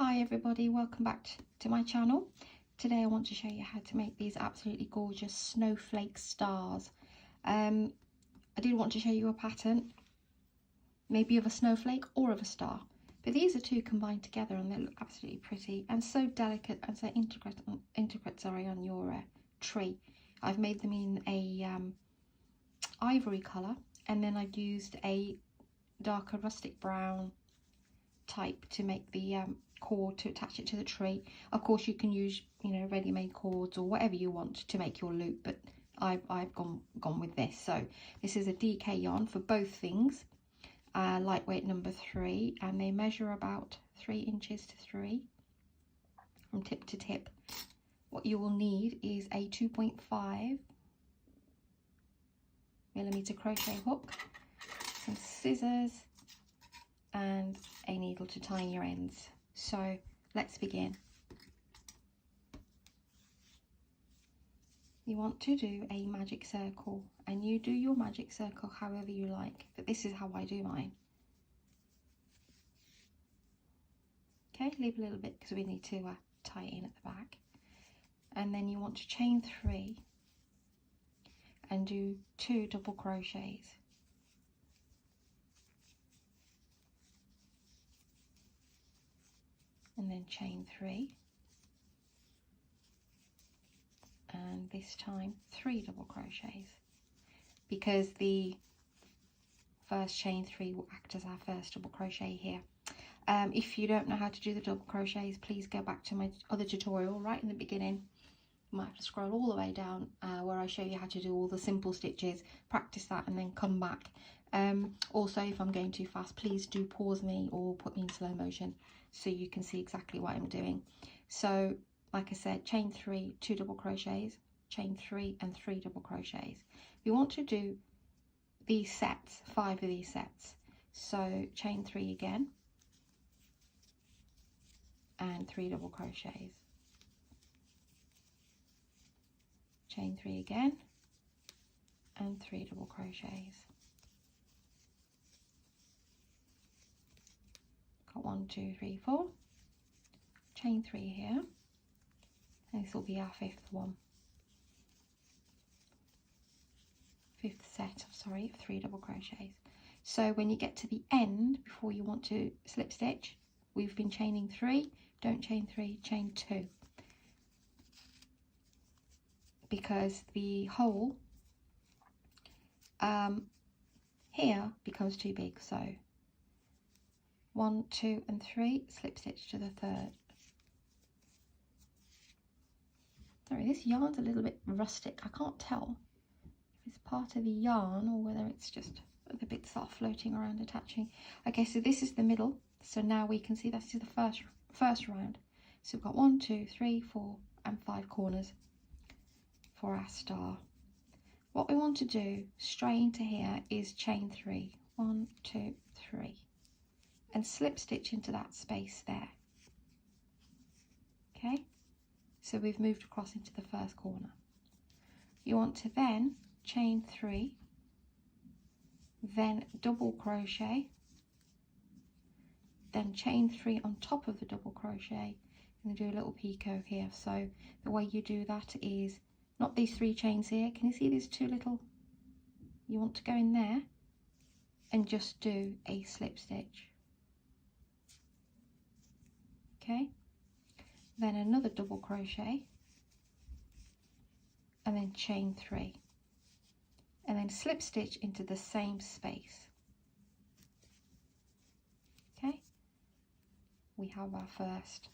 Hi everybody, welcome back to my channel. Today I want to show you how to make these absolutely gorgeous snowflake stars. I did want to show you a pattern, maybe of a snowflake or of a star, but these are two combined together and they look absolutely pretty and so delicate and so intricate on your tree. I've made them in a ivory colour, and then I've used a darker rustic brown type to make the cord to attach it to the tree. Of course you can use, you know, ready-made cords or whatever you want to make your loop, but I've gone with this. So this is a DK yarn for both things, lightweight number 3, and they measure about 3 inches to 3 from tip to tip. What you will need is a 2.5 millimeter crochet hook, some scissors, and a needle to tie your ends. So let's begin. You want to do a magic circle, and you do your magic circle however you like, but this is how I do mine. Okay, leave a little bit because we need to tie it in at the back, and then you want to chain 3 and do 2 double crochets. And then chain 3, and this time 3 double crochets, because the first chain 3 will act as our first double crochet here. If you don't know how to do the double crochets, please go back to my other tutorial right in the beginning. You might have to scroll all the way down where I show you how to do all the simple stitches. Practice that and then come back. Also, if I'm going too fast, please do pause me or put me in slow motion so you can see exactly what I'm doing. So like I said, chain 3, 2 double crochets, chain 3 and 3 double crochets. We want to do these sets, 5 of these sets. So chain 3 again and 3 double crochets, chain 3 again and 3 double crochets. Got 1, 2, 3, 4, chain 3 here, and this will be our 5th one, 5th set of 3 double crochets. So when you get to the end, before you want to slip stitch, we've been chaining 3, don't chain 3, chain 2, because the hole here becomes too big. So 1, 2 and 3, slip stitch to the 3rd. Sorry, this yarn's a little bit rustic. I can't tell if it's part of the yarn or whether it's just the bits that are floating around attaching. Okay, so this is the middle. So now we can see this is the first round. So we've got 1, 2, 3, 4 and 5 corners for our star. What we want to do straight into here is chain 3, 1, 2, 3. And slip stitch into that space there. Okay, so we've moved across into the first corner. You want to then chain 3, then double crochet, then chain 3 on top of the double crochet, and do a little picot here. So the way you do that is not these 3 chains here. Can you see these 2 little? You want to go in there and just do a slip stitch. Okay, then another double crochet, and then chain 3, and then slip stitch into the same space. Okay, we have our first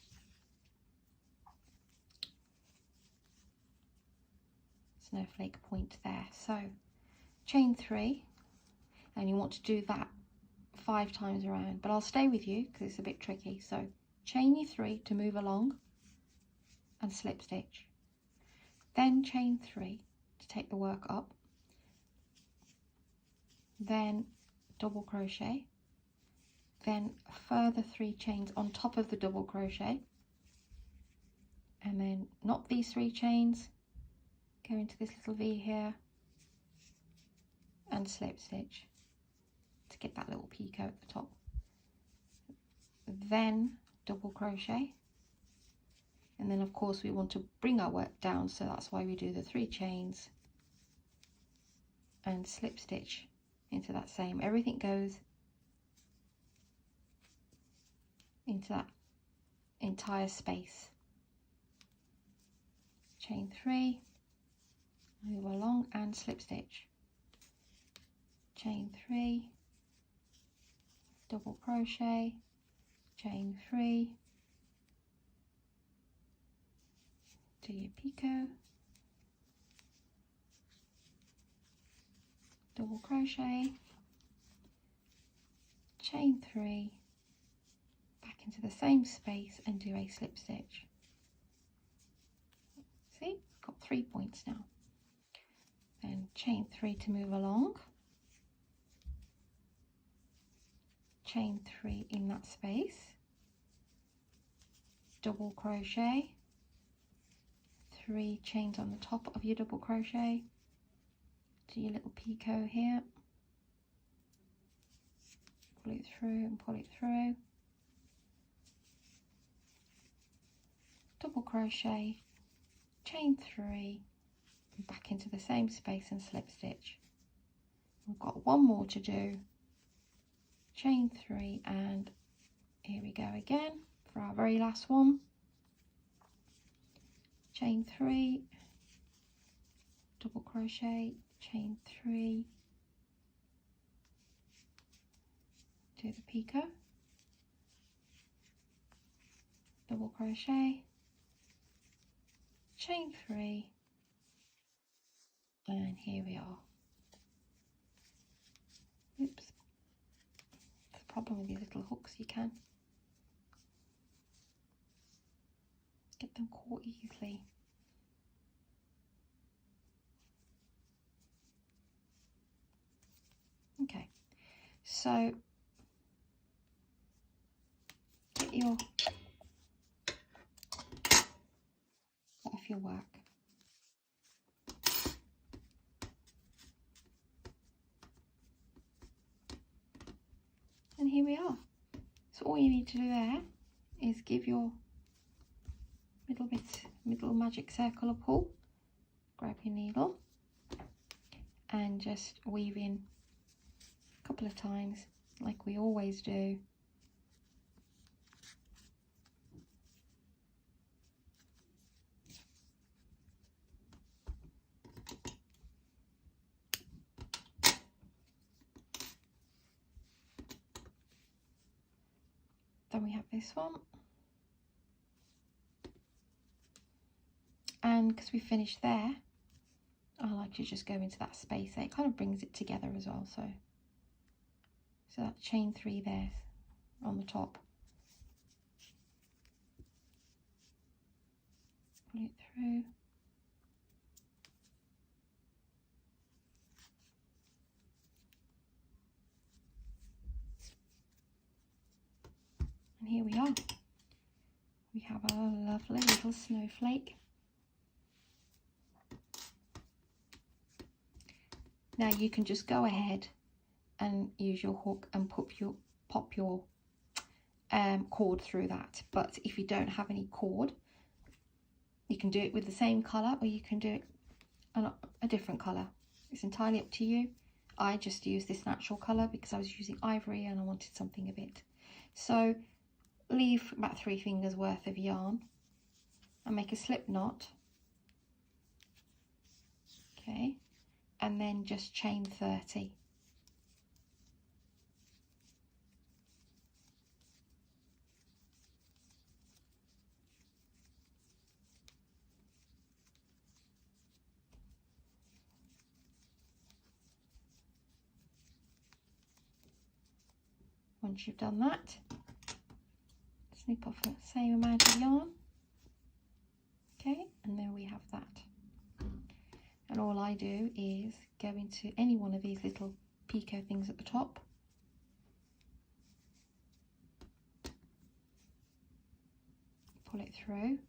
snowflake point there. So chain 3, and you want to do that 5 times around, but I'll stay with you because it's a bit tricky. So chain your 3 to move along and slip stitch, then chain 3 to take the work up, then double crochet, then further 3 chains on top of the double crochet, and then not these 3 chains, go into this little V here and slip stitch to get that little picot at the top. Then double crochet, and then of course we want to bring our work down, so that's why we do the 3 chains and slip stitch into that same. Everything goes into that entire space. Chain 3, move along and slip stitch, chain 3, double crochet, chain 3, do your picot, double crochet, chain 3, back into the same space and do a slip stitch. See, got 3 points now. Then chain 3 to move along, chain 3 in that space, double crochet, 3 chains on the top of your double crochet, do your little picot here, pull it through and pull it through, double crochet, chain 3, and back into the same space and slip stitch. We've got 1 more to do, chain 3, and here we go again for our very last one, chain 3, double crochet, chain 3, do the picot, double crochet, chain 3, and here we are. Oops, the problem with these little hooks, you can get them caught easily. Okay, so get off your work. And here we are. So all you need to do there is give your middle magic circle a pull, grab your needle and just weave in a couple of times like we always do. Then we have this one, and because we finished there, I like to just go into that space there. It kind of brings it together as well. So that chain 3 there on the top, pull it through, and here we are. We have our lovely little snowflake. Now you can just go ahead and use your hook and pop your cord through that, but if you don't have any cord, you can do it with the same colour or you can do it a different colour. It's entirely up to you. I just used this natural colour because I was using ivory and I wanted something a bit. So leave about 3 fingers worth of yarn and make a slip knot, okay, and then just chain 30. Once you've done that, snip off the same amount of yarn, okay, and there we have that. And all I do is go into any one of these little picot things at the top, pull it through,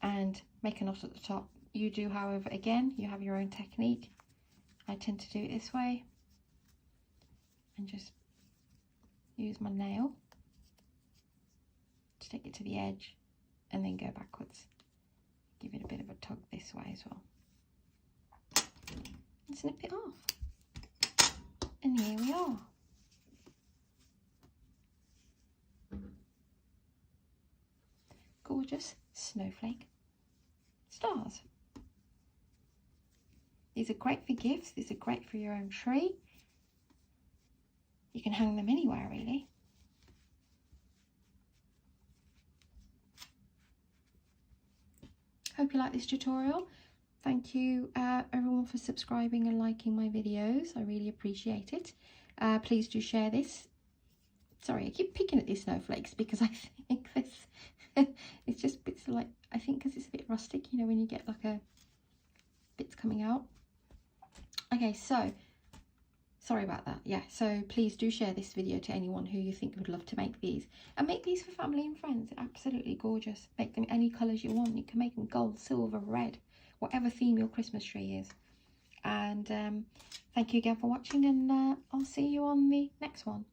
and make a knot at the top, you do, however, again, you have your own technique. I tend to do it this way and just use my nail to take it to the edge and then go backwards. Give it a bit of a tug this way as well. And snip it off. And here we are. Gorgeous snowflake stars. These are great for gifts. These are great for your own tree. You can hang them anywhere, really. Hope you like this tutorial. Thank you everyone for subscribing and liking my videos. I really appreciate it. Please do share this. Sorry, I keep picking at these snowflakes because I think this it's just bits like, I think because it's a bit rustic, you know, when you get like a bits coming out. Okay, so sorry about that. Yeah, so please do share this video to anyone who you think would love to make these, and make these for family and friends. They're absolutely gorgeous. Make them any colours you want. You can make them gold, silver, red, whatever theme your Christmas tree is. And thank you again for watching, and I'll see you on the next one.